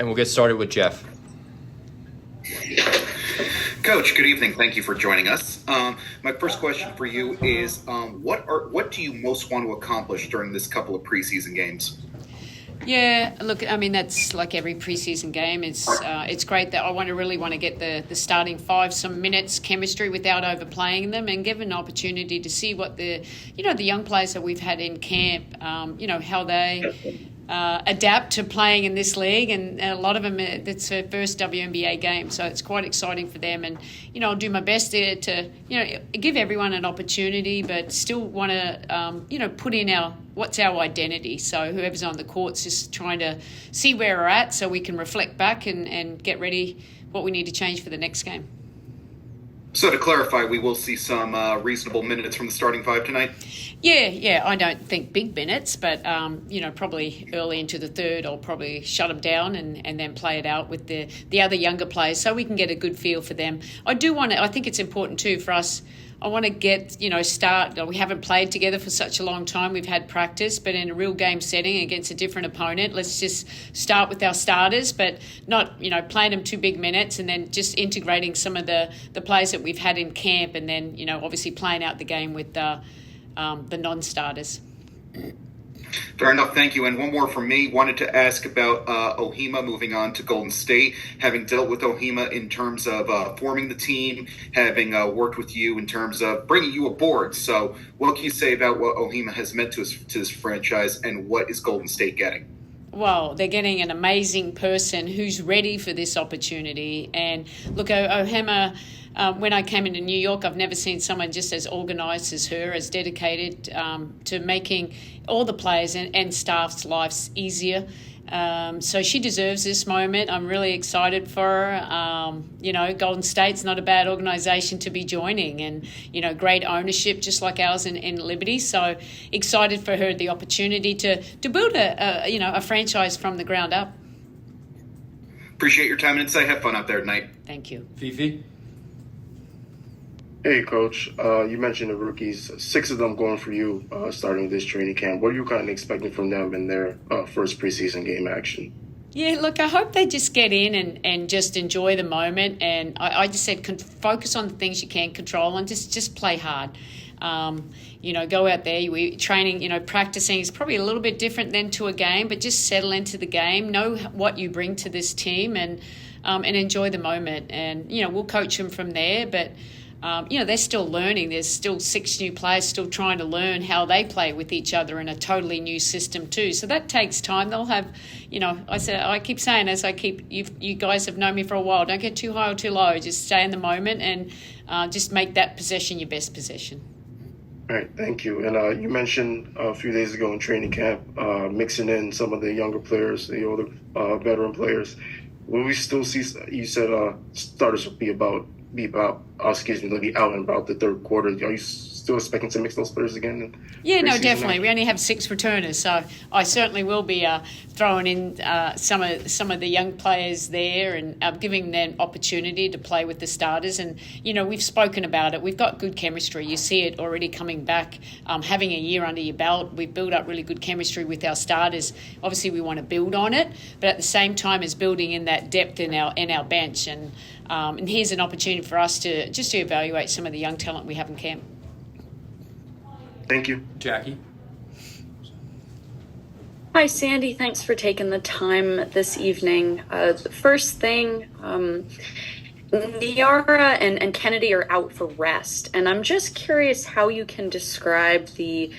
And we'll get started with Jeff. Coach, good evening. Thank you for joining us. My first question for you is, what do you most want to accomplish during this couple of preseason games? Yeah, look, I mean, that's like every preseason game. It's great that I really want to get the starting five some minutes chemistry without overplaying them, and give an opportunity to see what the young players that we've had in camp, how they adapt to playing in this league. And a lot of them, it's their first WNBA game, so it's quite exciting for them. And I'll do my best there to give everyone an opportunity, but still want to put in what's our identity. So whoever's on the court's just trying to see where we're at, so we can reflect back and get ready what we need to change for the next game. So to clarify, we will see some reasonable minutes from the starting five tonight? Yeah. I don't think big minutes, but, probably early into the third, I'll probably shut them down and then play it out with the other younger players so we can get a good feel for them. I think it's important too for us. I want to get, start. We haven't played together for such a long time. We've had practice, but in a real game setting against a different opponent, let's just start with our starters, but not, playing them 2 big minutes and then just integrating some of the players that we've had in camp, and then, obviously playing out the game with the non-starters. Fair enough, thank you. And one more from me. Wanted to ask about OHIMA moving on to Golden State, having dealt with OHIMA in terms of forming the team, having worked with you in terms of bringing you aboard. So what can you say about what OHIMA has meant to this franchise, and what is Golden State getting? Well, they're getting an amazing person who's ready for this opportunity. And look, OHIMA, when I came into New York, I've never seen someone just as organised as her, as dedicated to making all the players and staff's lives easier. So she deserves this moment. I'm really excited for her. Golden State's not a bad organisation to be joining, and, great ownership, just like ours in Liberty. So excited for her, the opportunity to build a franchise from the ground up. Appreciate your time and insight. Have fun out there tonight. Thank you. Fifi? Hey, Coach. You mentioned the rookies, 6 of them going for you starting this training camp. What are you kind of expecting from them in their first preseason game action? Yeah, look, I hope they just get in and just enjoy the moment. And I just said focus on the things you can control and just play hard. Go out there. We training, practicing is probably a little bit different than to a game, but just settle into the game, know what you bring to this team, and enjoy the moment. And, we'll coach them from there, but they're still learning. There's still 6 new players still trying to learn how they play with each other in a totally new system too. So that takes time. They'll have, I keep saying, you guys have known me for a while, don't get too high or too low. Just stay in the moment and just make that possession your best possession. All right, thank you. And you mentioned a few days ago in training camp, mixing in some of the younger players, the older veteran players. Will we still see, you said starters will be out in about the third quarter. Are you still expecting to mix those players again? Yeah, no, definitely. We only have 6 returners, so I certainly will be throwing in some of the young players there and giving them opportunity to play with the starters. And, we've spoken about it. We've got good chemistry. You see it already coming back. Having a year under your belt, we've built up really good chemistry with our starters. Obviously, we want to build on it, but at the same time as building in that depth in our bench. And here's an opportunity for us to evaluate some of the young talent we have in camp. Thank you. Jackie? Hi, Sandy. Thanks for taking the time this evening. The first thing, Niara and Kennedy are out for rest, and I'm just curious how you can describe the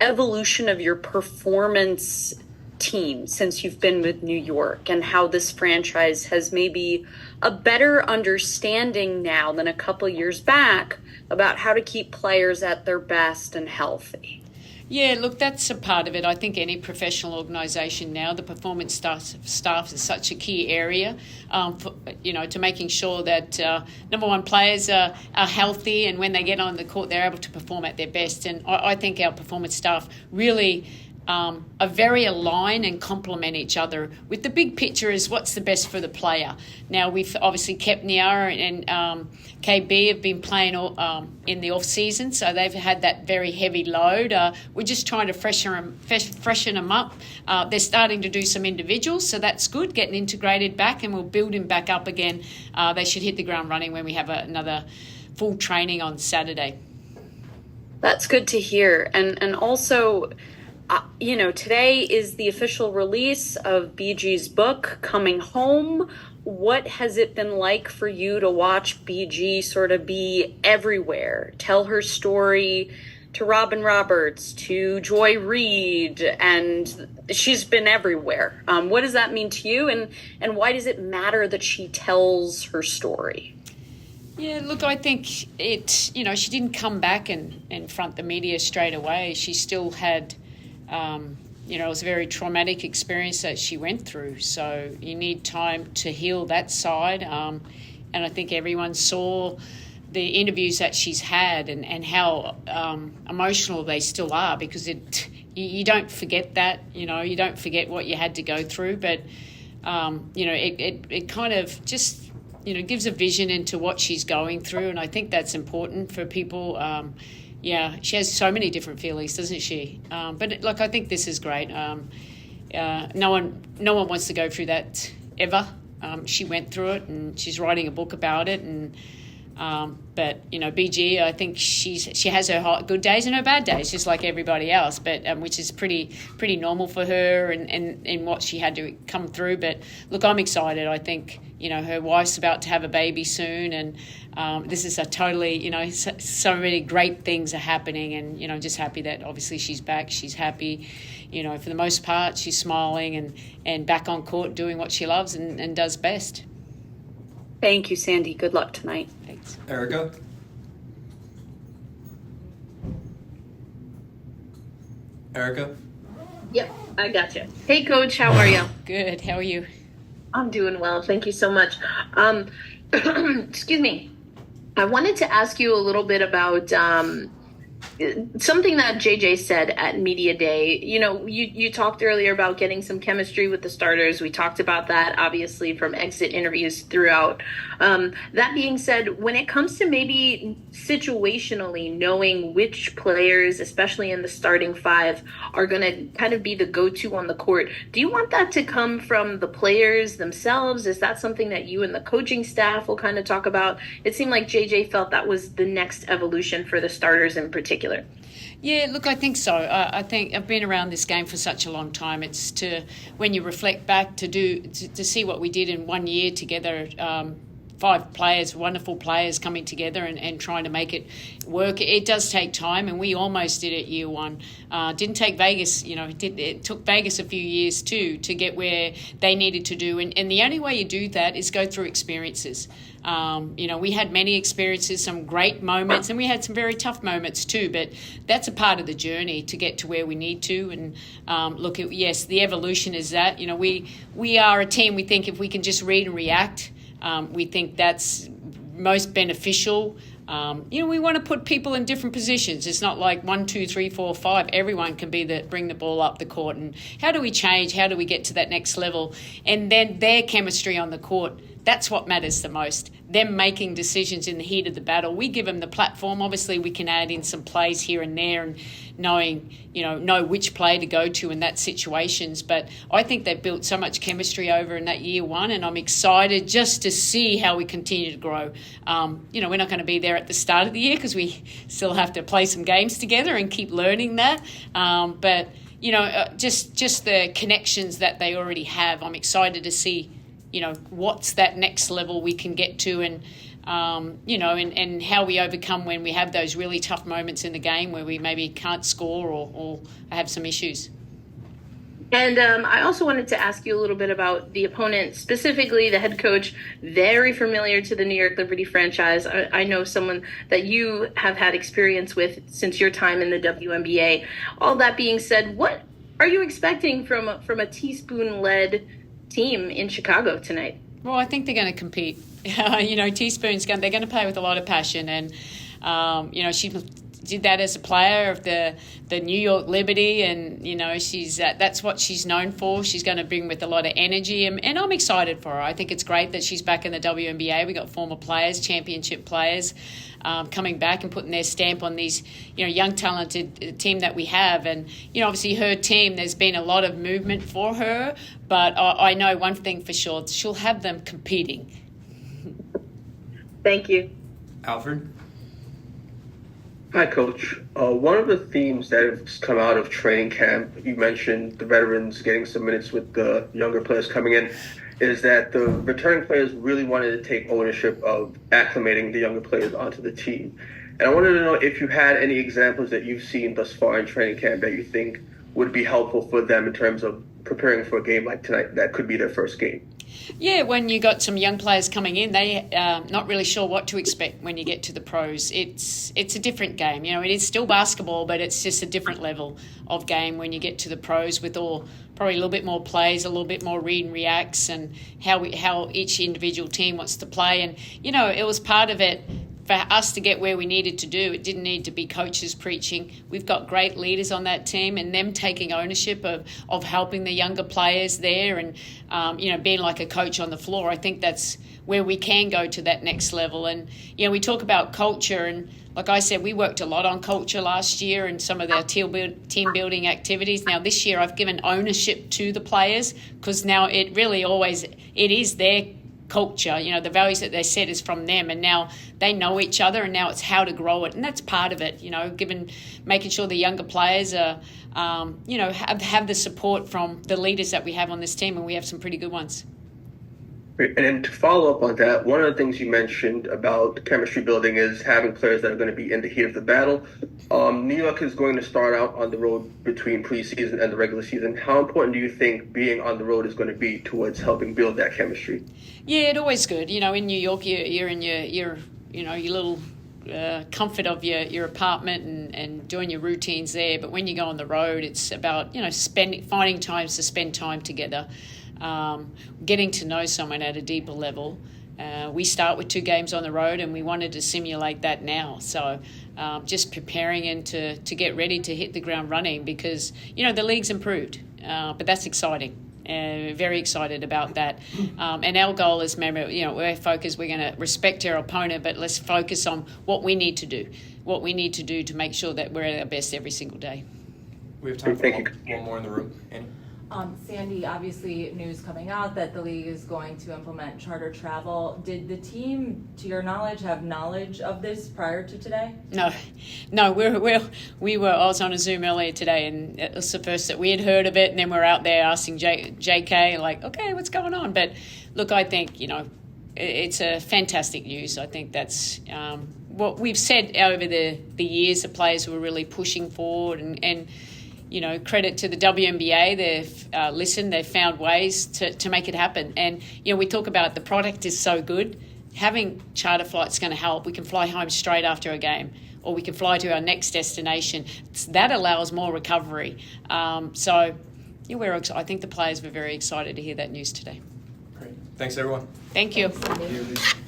evolution of your performance team since you've been with New York, and how this franchise has maybe a better understanding now than a couple years back about how to keep players at their best and healthy. Yeah, look, that's a part of it. I think any professional organisation now, the performance staff is such a key area, to making sure that, number one, players are healthy, and when they get on the court, they're able to perform at their best. And I think our performance staff really are very aligned and complement each other. With the big picture is what's the best for the player. Now, we've obviously kept Niara and KB have been playing in the off season, so they've had that very heavy load. We're just trying to freshen them up. They're starting to do some individuals, so that's good, getting integrated back, and we'll build him back up again. They should hit the ground running when we have another full training on Saturday. That's good to hear. And also, today is the official release of BG's book, Coming Home. What has it been like for you to watch BG sort of be everywhere, tell her story to Robin Roberts, to Joy Reid, and she's been everywhere. What does that mean to you, and why does it matter that she tells her story? Yeah, look, I think she didn't come back and front the media straight away. She still had, it was a very traumatic experience that she went through. So you need time to heal that side. And I think everyone saw the interviews that she's had and how emotional they still are, because you don't forget that, you don't forget what you had to go through. But, it kind of just, gives a vision into what she's going through. And I think that's important for people. She has so many different feelings, doesn't she? But I think this is great. No one wants to go through that ever. She went through it, and she's writing a book about it. And but BG, I think she has her good days and her bad days, just like everybody else. But which is pretty normal for her and what she had to come through. But look, I'm excited. I think her wife's about to have a baby soon, and this is a totally so many great things are happening. And I'm just happy that obviously she's back. She's happy. For the most part, she's smiling and back on court doing what she loves and does best. Thank you, Sandy. Good luck tonight. Thanks. Erica? Erica? Yep, I got you. Hey, Coach, how are you? Good. How are you? I'm doing well. Thank you so much. Excuse me. I wanted to ask you a little bit about something that JJ said at Media Day. You talked earlier about getting some chemistry with the starters. We talked about that, obviously, from exit interviews throughout. That being said, when it comes to maybe situationally knowing which players, especially in the starting five, are going to kind of be the go-to on the court, do you want that to come from the players themselves? Is that something that you and the coaching staff will kind of talk about? It seemed like JJ felt that was the next evolution for the starters in particular. Yeah, look, I think so. I think I've been around this game for such a long time. It's when you reflect back to see what we did in 1 year together, 5 players, wonderful players coming together and trying to make it work. It does take time, and we almost did it year one. Didn't take Vegas, it took Vegas a few years too to get where they needed to do. And the only way you do that is go through experiences. We had many experiences, some great moments, and we had some very tough moments too, but that's a part of the journey to get to where we need to. And yes, the evolution is that, we are a team. We think if we can just read and react, we think that's most beneficial. We want to put people in different positions. It's not like 1, 2, 3, 4, 5. Everyone can bring the ball up the court. And how do we change? How do we get to that next level? And then their chemistry on the court, that's what matters the most. Them making decisions in the heat of the battle. We give them the platform. Obviously, we can add in some plays here and there and know which play to go to in that situations. But I think they've built so much chemistry over in that year one, and I'm excited just to see how we continue to grow. We're not going to be there at the start of the year because we still have to play some games together and keep learning that. But just the connections that they already have, I'm excited to see what's that next level we can get to, and and how we overcome when we have those really tough moments in the game where we maybe can't score or have some issues. And I also wanted to ask you a little bit about the opponent, specifically the head coach, very familiar to the New York Liberty franchise. I know someone that you have had experience with since your time in the WNBA. All that being said, what are you expecting from a Teaspoon-led team in Chicago tonight? Well, I think they're going to compete. Teaspoon's they're going to play with a lot of passion, and did that as a player of the New York Liberty, and she's that's what she's known for. She's going to bring with a lot of energy, and I'm excited for her. I think it's great that she's back in the WNBA. We got former players, championship players, coming back and putting their stamp on these young talented team that we have. And obviously her team, there's been a lot of movement for her, but I know one thing for sure: she'll have them competing. Thank you. Alfred? Hi, Coach. One of the themes that has come out of training camp, you mentioned the veterans getting some minutes with the younger players coming in, is that the returning players really wanted to take ownership of acclimating the younger players onto the team. And I wanted to know if you had any examples that you've seen thus far in training camp that you think would be helpful for them in terms of preparing for a game like tonight that could be their first game. Yeah, when you got some young players coming in, they not really sure what to expect when you get to the pros. It's a different game. It is still basketball, but it's just a different level of game when you get to the pros with probably a little bit more plays, a little bit more read and reacts, and how each individual team wants to play. And it was part of it. For us to get where we needed to do, it didn't need to be coaches preaching. We've got great leaders on that team, and them taking ownership of helping the younger players there, and being like a coach on the floor. I think that's where we can go to that next level. And we talk about culture, and like I said, we worked a lot on culture last year and some of our team building activities. Now this year, I've given ownership to the players, because now it is their culture. The values that they set is from them, and now they know each other, and now it's how to grow it, and that's part of it. Making sure the younger players are have the support from the leaders that we have on this team, and we have some pretty good ones. Great. And then to follow up on that, one of the things you mentioned about chemistry building is having players that are going to be in the heat of the battle. New York is going to start out on the road between preseason and the regular season. How important do you think being on the road is going to be towards helping build that chemistry? Yeah, it's always good. In New York, you're in your little comfort of your apartment and doing your routines there. But when you go on the road, it's about finding times to spend time together. Getting to know someone at a deeper level. We start with 2 games on the road, and we wanted to simulate that now. So just preparing and to get ready to hit the ground running, because the league's improved, but that's exciting. Very excited about that. And our goal is, remember, we're focused. We're going to respect our opponent, but let's focus on what we need to do to make sure that we're at our best every single day. We have time for one more in the room. Annie? Sandy, obviously news coming out that the league is going to implement charter travel. Did the team, to your knowledge, have knowledge of this prior to today? No. I was on a Zoom earlier today, and it was the first that we had heard of it, and then we're out there asking JK, like, okay, what's going on? But look, I think, it's a fantastic news. I think that's what we've said over the years. The players were really pushing forward, and credit to the WNBA. They've listened. They've found ways to make it happen. And, we talk about the product is so good. Having charter flights is going to help. We can fly home straight after a game, or we can fly to our next destination. That allows more recovery. I think the players were very excited to hear that news today. Great. Thanks, everyone. Thank you. Thanks, Sandy.